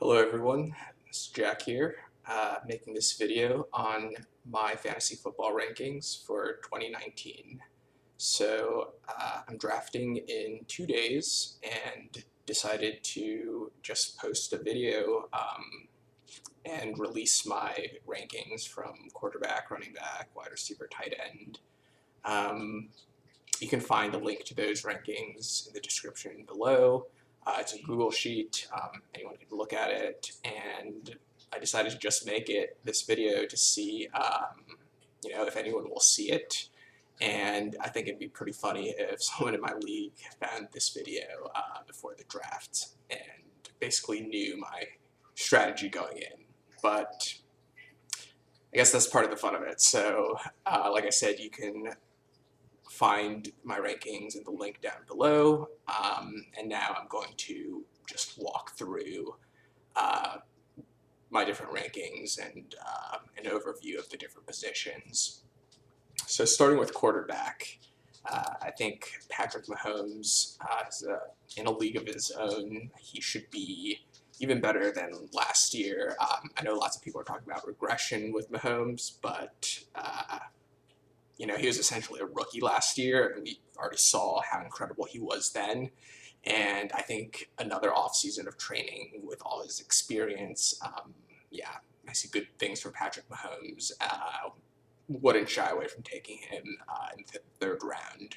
Hello everyone, this is Jack here, making this video on my fantasy football rankings for 2019. I'm drafting in 2 days and decided to just post a video and release my rankings from quarterback, running back, wide receiver, tight end. You can find a link to those rankings in the description below. It's a Google sheet, anyone can look at it, and I decided to just make this video to see, if anyone will see it, and I think it'd be pretty funny if someone in my league found this video before the draft and basically knew my strategy going in, but I guess that's part of the fun of it. So, like I said, you can find my rankings in the link down below, and now I'm going to just walk through my different rankings and an overview of the different positions. So starting with quarterback, I think Patrick Mahomes is in a league of his own. He should be even better than last year. I know lots of people are talking about regression with Mahomes, but he was essentially a rookie last year, and we already saw how incredible he was then. And I think another offseason of training with all his experience, I see good things for Patrick Mahomes. Wouldn't shy away from taking him in the third round.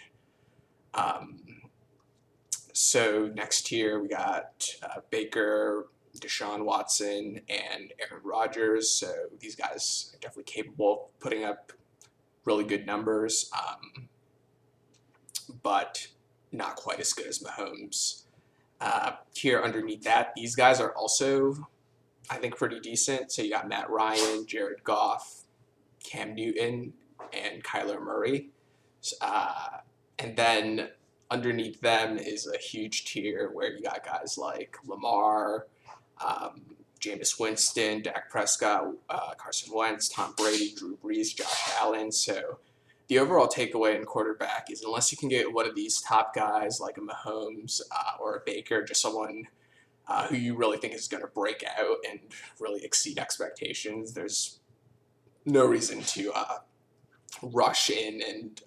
So next year we got Baker, Deshaun Watson, and Aaron Rodgers. So these guys are definitely capable of putting up really good numbers, but not quite as good as Mahomes. Here underneath that, these guys are also, I think, pretty decent. So you got Matt Ryan, Jared Goff, Cam Newton, and Kyler Murray. And then underneath them is a huge tier where you got guys like Lamar, Jameis Winston, Dak Prescott, Carson Wentz, Tom Brady, Drew Brees, Josh Allen. So the overall takeaway in quarterback is unless you can get one of these top guys like a Mahomes or a Baker, just someone who you really think is going to break out and really exceed expectations, there's no reason to rush in and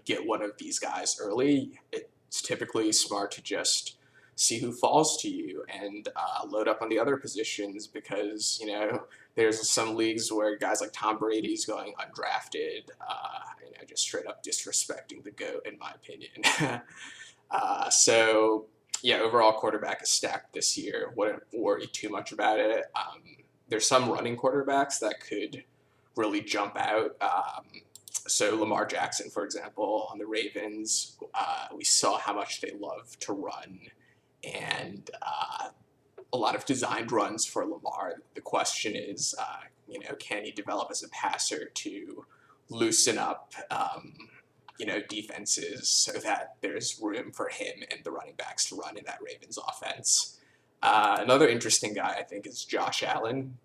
get one of these guys early. It's typically smart to just see who falls to you and load up on the other positions, because there's some leagues where guys like Tom Brady's going undrafted, just straight up disrespecting the GOAT, in my opinion. Overall quarterback is stacked this year. Wouldn't worry too much about it. There's some running quarterbacks that could really jump out. So Lamar Jackson, for example, on the Ravens, we saw how much they love to run, and a lot of designed runs for Lamar. The question is, can he develop as a passer to loosen up, defenses so that there's room for him and the running backs to run in that Ravens offense. Another interesting guy, I think, is Josh Allen.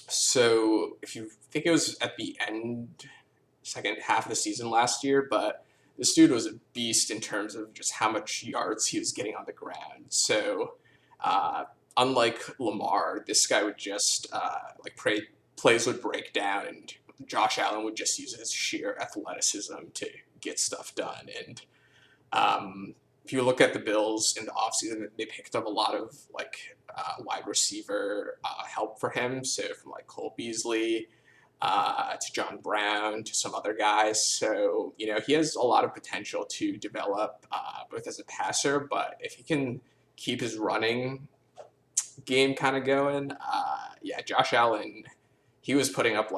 So if you think it was at the second half of the season last year, but this dude was a beast in terms of just how much yards he was getting on the ground. So unlike Lamar, this guy would just plays would break down, and Josh Allen would just use his sheer athleticism to get stuff done. And if you look at the Bills in the offseason, they picked up a lot of wide receiver help for him. So from Cole Beasley to John Brown to some other guys. So, he has a lot of potential to develop both as a passer, but if he can keep his running game kind of going, Josh Allen, he was putting up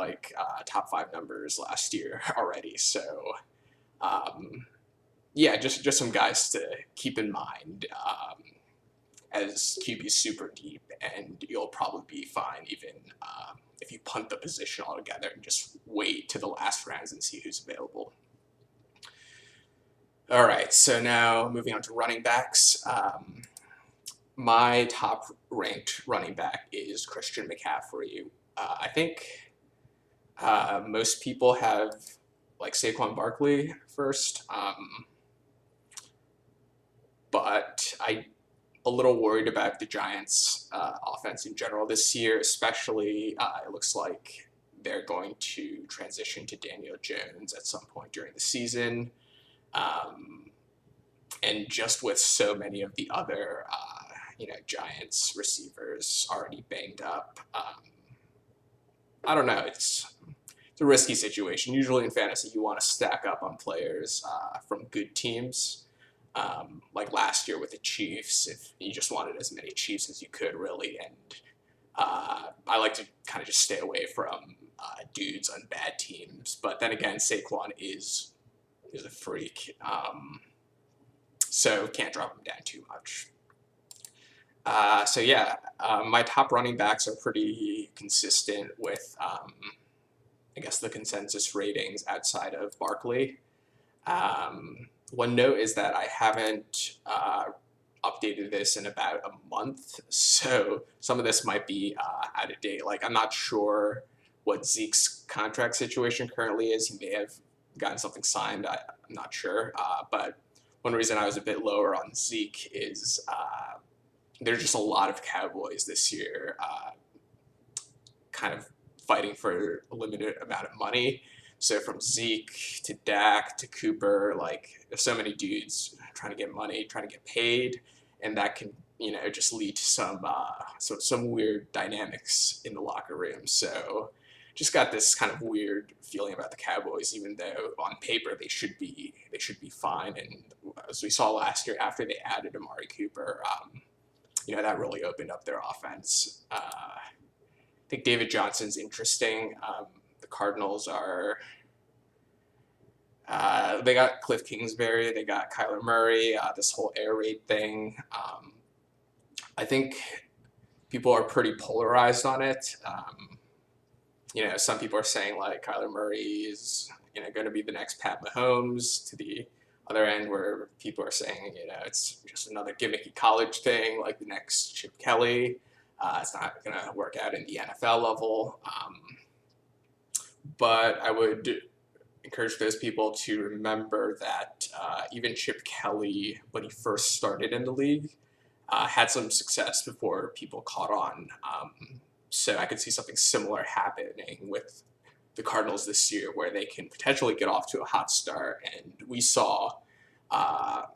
top 5 numbers last year already. So, just some guys to keep in mind as QB's super deep, and you'll probably be fine even if you punt the position altogether and just wait to the last rounds and see who's available. All right, so now moving on to running backs. My top ranked running back is Christian McCaffrey. I think most people have Saquon Barkley first, but I a little worried about the Giants' offense in general this year, especially it looks like they're going to transition to Daniel Jones at some point during the season. Um, and just with so many of the other, Giants receivers already banged up, I don't know. It's a risky situation. Usually in fantasy, you want to stack up on players from good teams. Like last year with the Chiefs, if you just wanted as many Chiefs as you could, really. And I like to kind of just stay away from dudes on bad teams. But then again, Saquon is a freak, so can't drop him down too much. My top running backs are pretty consistent with, I guess, the consensus ratings outside of Barkley. One note is that I haven't updated this in about a month, so some of this might be out of date. Like, I'm not sure what Zeke's contract situation currently is. He may have gotten something signed. I'm not sure. But one reason I was a bit lower on Zeke is there's just a lot of Cowboys this year kind of fighting for a limited amount of money. So from Zeke to Dak to Cooper, like there's so many dudes trying to get money, trying to get paid, and that can just lead to some weird dynamics in the locker room. So just got this kind of weird feeling about the Cowboys, even though on paper they should be fine. And as we saw last year, after they added Amari Cooper, that really opened up their offense. I think David Johnson's interesting. The Cardinals are. They got Cliff Kingsbury. They got Kyler Murray. This whole air raid thing. I think people are pretty polarized on it. Some people are saying like Kyler Murray is going to be the next Pat Mahomes. To the other end, where people are saying it's just another gimmicky college thing, like the next Chip Kelly. It's not going to work out in the NFL level. But I would encourage those people to remember that even Chip Kelly, when he first started in the league, had some success before people caught on. So I could see something similar happening with the Cardinals this year, where they can potentially get off to a hot start. And we saw, how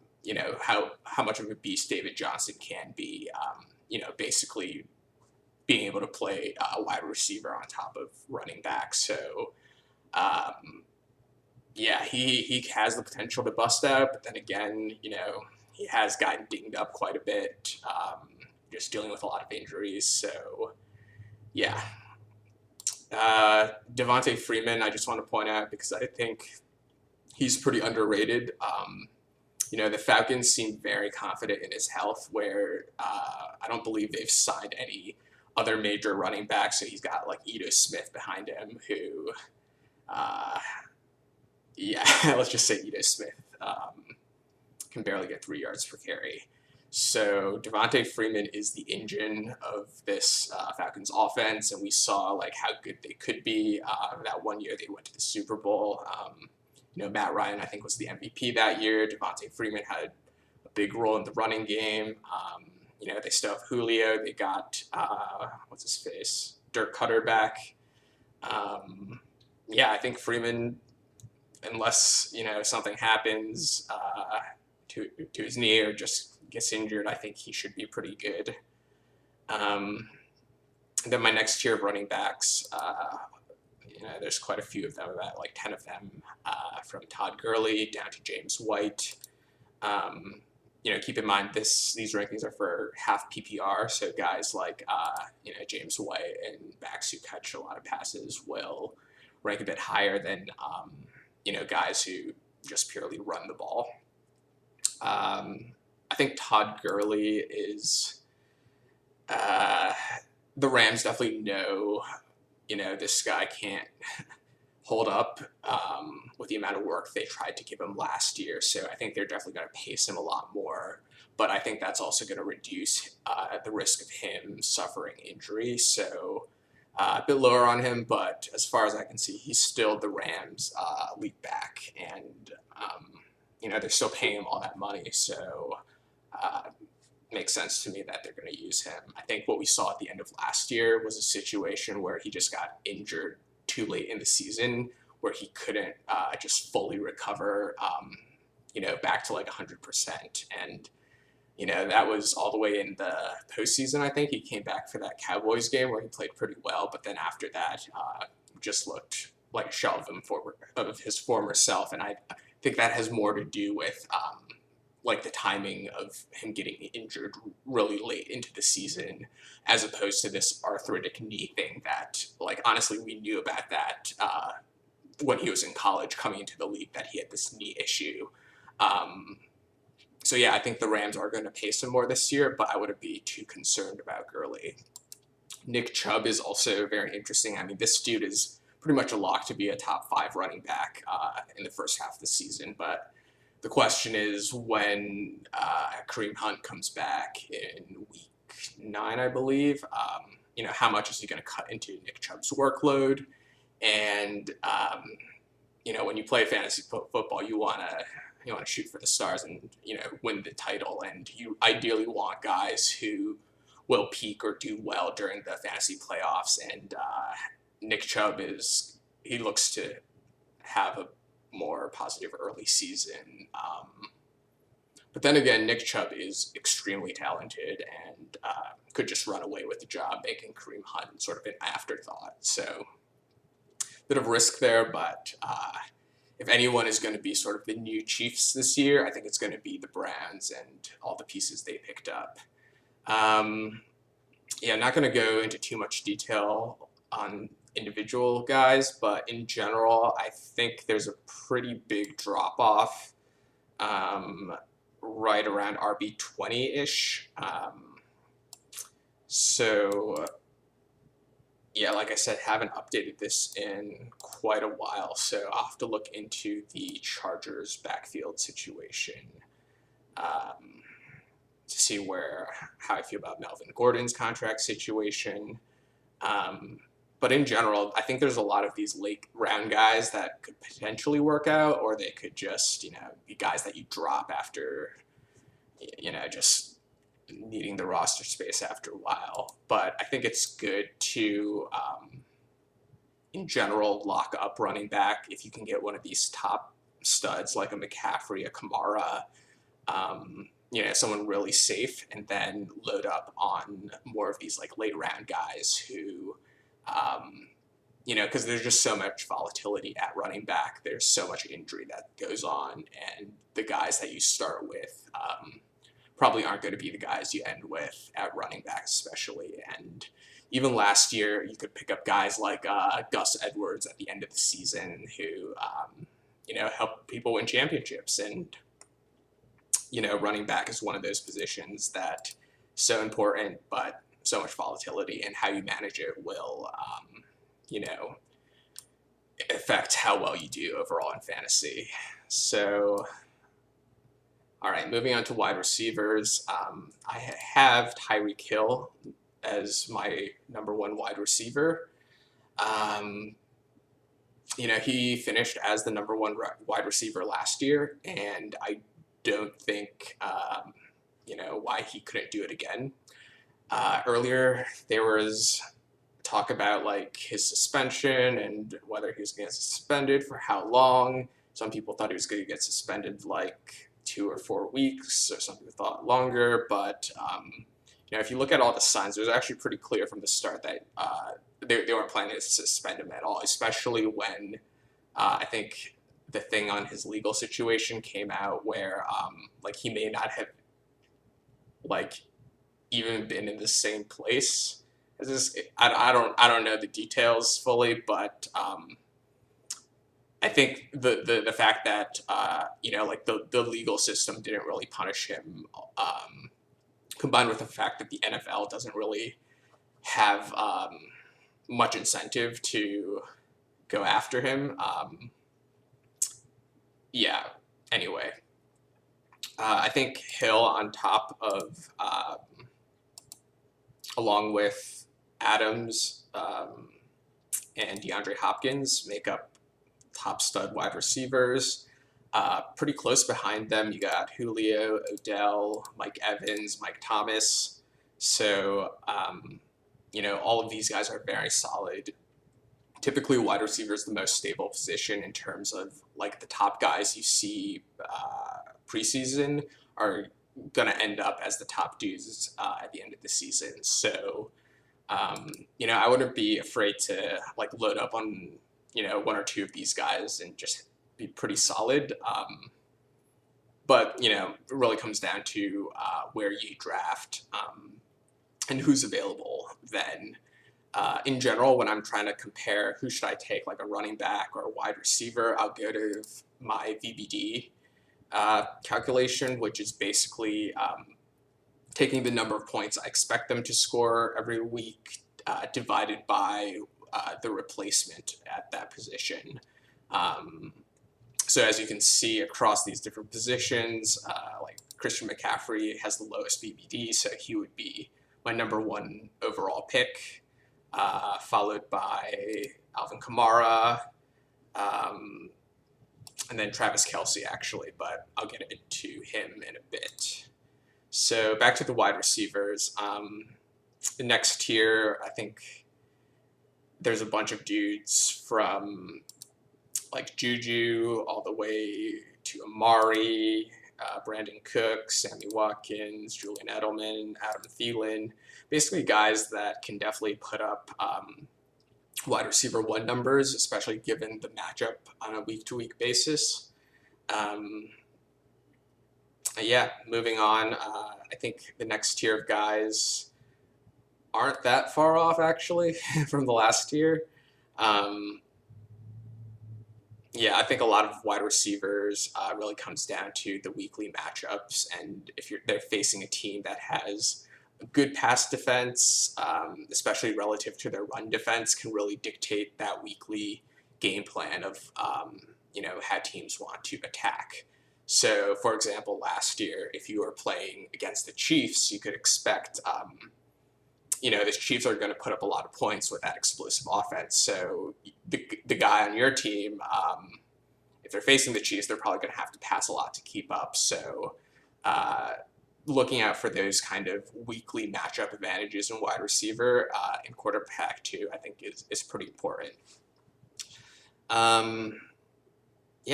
much of a beast David Johnson can be. Basically being able to play wide receiver on top of running back. So, he has the potential to bust out, but then again, he has gotten dinged up quite a bit, just dealing with a lot of injuries. So, yeah. Devontae Freeman, I just want to point out because I think he's pretty underrated. The Falcons seem very confident in his health, where I don't believe they've signed any other major running backs. So he's got like Ito Smith behind him, who, let's just say Ito Smith can barely get 3 yards per carry. So Devontae Freeman is the engine of this Falcons offense, and we saw like how good they could be. That one year they went to the Super Bowl. Matt Ryan, I think, was the MVP that year. Devontae Freeman had a big role in the running game. They still have Julio. They got, what's his face? Dirk Cutter back. I think Freeman, unless, something happens to his knee or just gets injured, I think he should be pretty good. Then my next tier of running backs, there's quite a few of them, about like 10 of them, from Todd Gurley down to James White. Keep in mind these rankings are for half PPR, so guys like James White and backs who catch a lot of passes will rank a bit higher than guys who just purely run the ball. I think Todd Gurley is the Rams definitely know this guy can't hold up with the amount of work they tried to give him last year. So I think they're definitely going to pace him a lot more. But I think that's also going to reduce the risk of him suffering injury. So a bit lower on him, but as far as I can see, he's still the Rams' lead back. And, they're still paying him all that money. So makes sense to me that they're going to use him. I think what we saw at the end of last year was a situation where he just got injured too late in the season, where he couldn't just fully recover, back to like 100%. And that was all the way in the postseason. I think he came back for that Cowboys game where he played pretty well, but then after that, just looked like a shell of his former self. And I think that has more to do with like the timing of him getting injured really late into the season, as opposed to this arthritic knee thing that, like, honestly, we knew about that when he was in college coming into the league, that he had this knee issue. So yeah, I think the Rams are going to pace him more this year, but I wouldn't be too concerned about Gurley. Nick Chubb is also very interesting. I mean, this dude is pretty much a lock to be a top 5 running back in the first half of the season, but the question is when Kareem Hunt comes back in week 9, I believe. How much is he going to cut into Nick Chubb's workload? And when you play fantasy football, you want to shoot for the stars and win the title, and you ideally want guys who will peak or do well during the fantasy playoffs. And Nick Chubb looks to have a more positive early season. But then again, Nick Chubb is extremely talented and could just run away with the job, making Kareem Hunt sort of an afterthought. So bit of risk there, but if anyone is going to be sort of the new Chiefs this year, I think it's going to be the Browns and all the pieces they picked up. Not going to go into too much detail on individual guys, but in general, I think there's a pretty big drop-off right around RB 20-ish. Like I said, haven't updated this in quite a while, so I'll have to look into the Chargers backfield situation to see how I feel about Melvin Gordon's contract situation. But in general, I think there's a lot of these late round guys that could potentially work out, or they could just, be guys that you drop after, just needing the roster space after a while. But I think it's good to, in general, lock up running back if you can get one of these top studs like a McCaffrey, a Kamara, someone really safe, and then load up on more of these like late round guys who, because there's just so much volatility at running back. There's so much injury that goes on, and the guys that you start with probably aren't going to be the guys you end with at running back, especially. And even last year, you could pick up guys like Gus Edwards at the end of the season who, help people win championships. And, running back is one of those positions that is so important, but so much volatility, and how you manage it will, affect how well you do overall in fantasy. So, all right, moving on to wide receivers. I have Tyreek Hill as my number 1 wide receiver. He finished as the number 1 wide receiver last year, and I don't think, why he couldn't do it again. Earlier, there was talk about like his suspension and whether he was going to get suspended for how long. Some people thought he was going to get suspended like 2 or 4 weeks, or some people thought longer. But if you look at all the signs, it was actually pretty clear from the start that they weren't planning to suspend him at all, especially when I think the thing on his legal situation came out where he may not have even been in the same place as this. I don't know the details fully, but I think the fact that the legal system didn't really punish him, combined with the fact that the NFL doesn't really have much incentive to go after him. Anyway, I think Hill on top of, along with Adams and DeAndre Hopkins, make up top stud wide receivers. Pretty close behind them, you got Julio, Odell, Mike Evans, Mike Thomas. So, all of these guys are very solid. Typically, wide receiver is the most stable position in terms of like the top guys you see preseason are going to end up as the top dudes at the end of the season. So, I wouldn't be afraid to like load up on, one or two of these guys and just be pretty solid. But, it really comes down to where you draft and who's available then. In general, when I'm trying to compare who should I take, like a running back or a wide receiver, I'll go to my VBD calculation, which is basically taking the number of points I expect them to score every week divided by the replacement at that position. So as you can see across these different positions, like Christian McCaffrey has the lowest VBD, so he would be my number one overall pick, followed by Alvin Kamara, and then Travis Kelce, actually, but I'll get into him in a bit. So back to the wide receivers. The next tier, I think there's a bunch of dudes from like Juju all the way to Amari, Brandon Cook, Sammy Watkins, Julian Edelman, Adam Thielen. Basically guys that can definitely put up wide receiver one numbers, especially given the matchup on a week-to-week basis. Moving on, I think the next tier of guys aren't that far off, actually, from the last tier. I think a lot of wide receivers really comes down to the weekly matchups, and if they're facing a team that has a good pass defense, especially relative to their run defense, can really dictate that weekly game plan of how teams want to attack. So, for example, last year, if you were playing against the Chiefs, you could expect the Chiefs are going to put up a lot of points with that explosive offense. So the guy on your team, if they're facing the Chiefs, they're probably going to have to pass a lot to keep up. So looking out for those kind of weekly matchup advantages in wide receiver and quarterback too, I think is pretty important.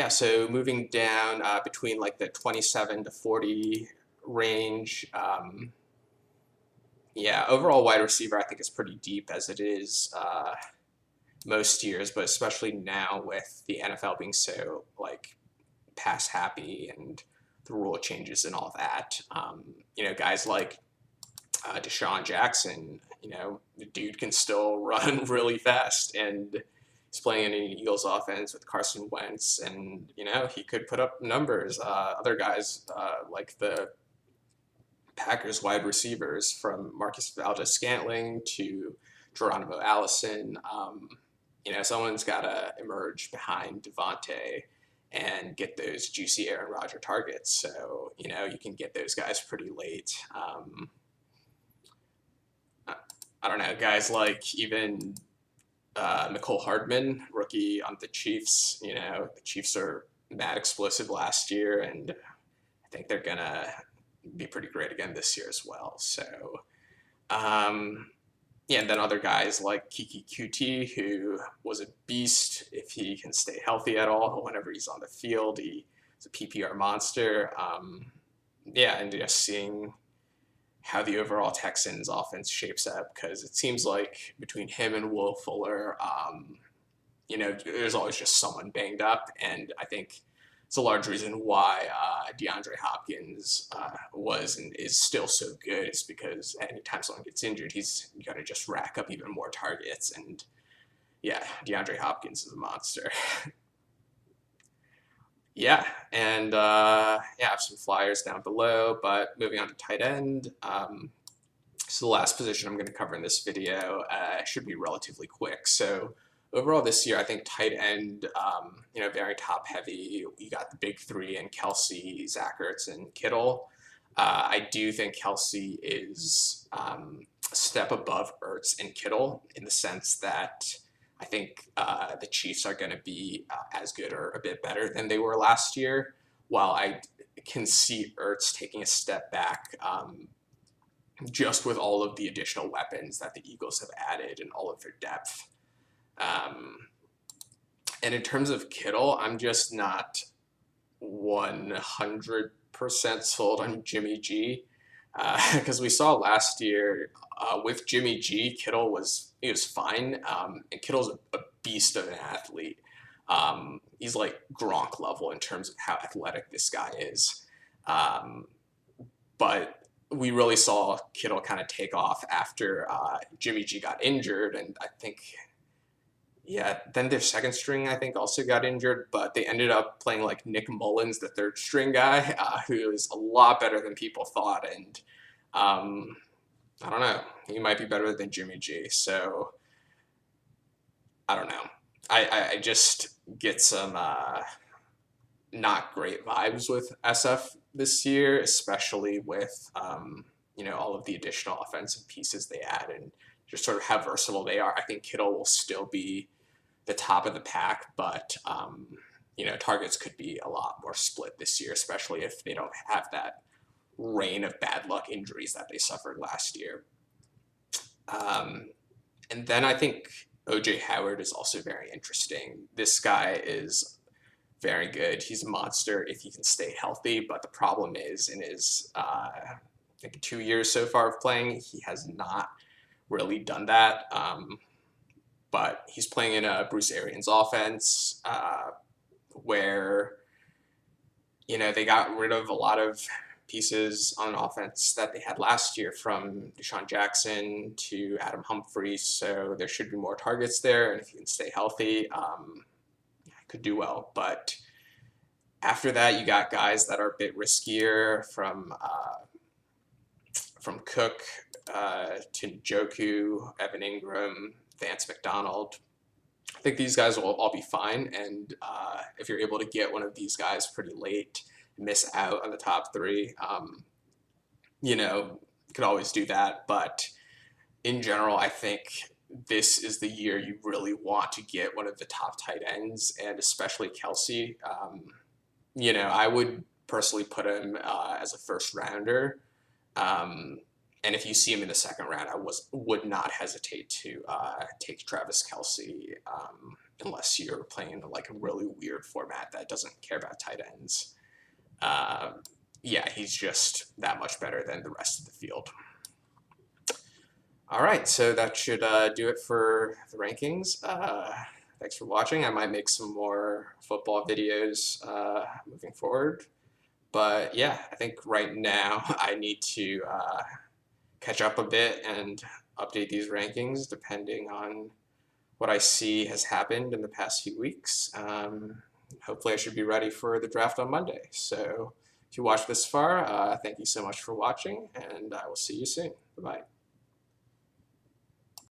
So moving down between like the 27 to 40 range, overall wide receiver I think is pretty deep as it is most years, but especially now with the NFL being so like pass happy and the rule changes and all that. Guys like Deshaun Jackson, the dude can still run really fast, and he's playing in an Eagles offense with Carson Wentz, and he could put up numbers. Other guys like the Packers wide receivers from Marcus Valdes-Scantling to Geronimo Allison. Someone's got to emerge behind Devontae and get those juicy Aaron Rodgers targets. So, you can get those guys pretty late. I don't know, guys like even Mecole Hardman, rookie on the Chiefs. The Chiefs are mad explosive last year, and I think they're going to be pretty great again this year as well. So, and then other guys like Kiki QT, who was a beast if he can stay healthy at all. Whenever he's on the field, he's a PPR monster. And just seeing how the overall Texans offense shapes up, because it seems like between him and Will Fuller, there's always just someone banged up, and I think it's a large reason why DeAndre Hopkins was and is still so good, is because anytime someone gets injured, he's going to just rack up even more targets. And DeAndre Hopkins is a monster. I have some flyers down below, but moving on to tight end. So the last position I'm going to cover in this video should be relatively quick. So overall this year, I think tight end, very top heavy. You got the big three in Kelce, Zach Ertz, and Kittle. I do think Kelce is a step above Ertz and Kittle in the sense that I think the Chiefs are going to be as good or a bit better than they were last year, while I can see Ertz taking a step back just with all of the additional weapons that the Eagles have added and all of their depth. Um, and in terms of Kittle, I'm just not 100% sold on Jimmy G, because we saw last year with Jimmy G, he was fine, and Kittle's a beast of an athlete. He's like Gronk level in terms of how athletic this guy is, but we really saw Kittle kind of take off after Jimmy G got injured, and I think yeah, then their second string, I think, also got injured, but they ended up playing like Nick Mullins, the third string guy, who is a lot better than people thought. And I don't know, he might be better than Jimmy G. So I don't know. I just get some not great vibes with SF this year, especially with, all of the additional offensive pieces they add and just sort of how versatile they are. I think Kittle will still be the top of the pack, but targets could be a lot more split this year, especially if they don't have that reign of bad luck injuries that they suffered last year. And then I think OJ Howard is also very interesting. This guy is very good. He's a monster if he can stay healthy, but the problem is in his I think 2 years so far of playing, he has not really done that. But he's playing in a Bruce Arians offense where, they got rid of a lot of pieces on offense that they had last year, from Deshaun Jackson to Adam Humphries. So there should be more targets there. And if you can stay healthy, could do well. But after that, you got guys that are a bit riskier, from Cook to Njoku, Evan Ingram, Vance McDonald. I think these guys will all be fine, and if you're able to get one of these guys pretty late, miss out on the top three, you could always do that. But in general, I think this is the year you really want to get one of the top tight ends, and especially Kelsey. I would personally put him as a first rounder. And if you see him in the second round, I would not hesitate to take Travis Kelsey, unless you're playing like a really weird format that doesn't care about tight ends. Yeah, he's just that much better than the rest of the field. All right, so that should do it for the rankings. Thanks for watching. I might make some more football videos moving forward. But yeah, I think right now I need to catch up a bit and update these rankings depending on what I see has happened in the past few weeks. Hopefully I should be ready for the draft on Monday. So if you watched this far, thank you so much for watching, and I will see you soon. Bye-bye.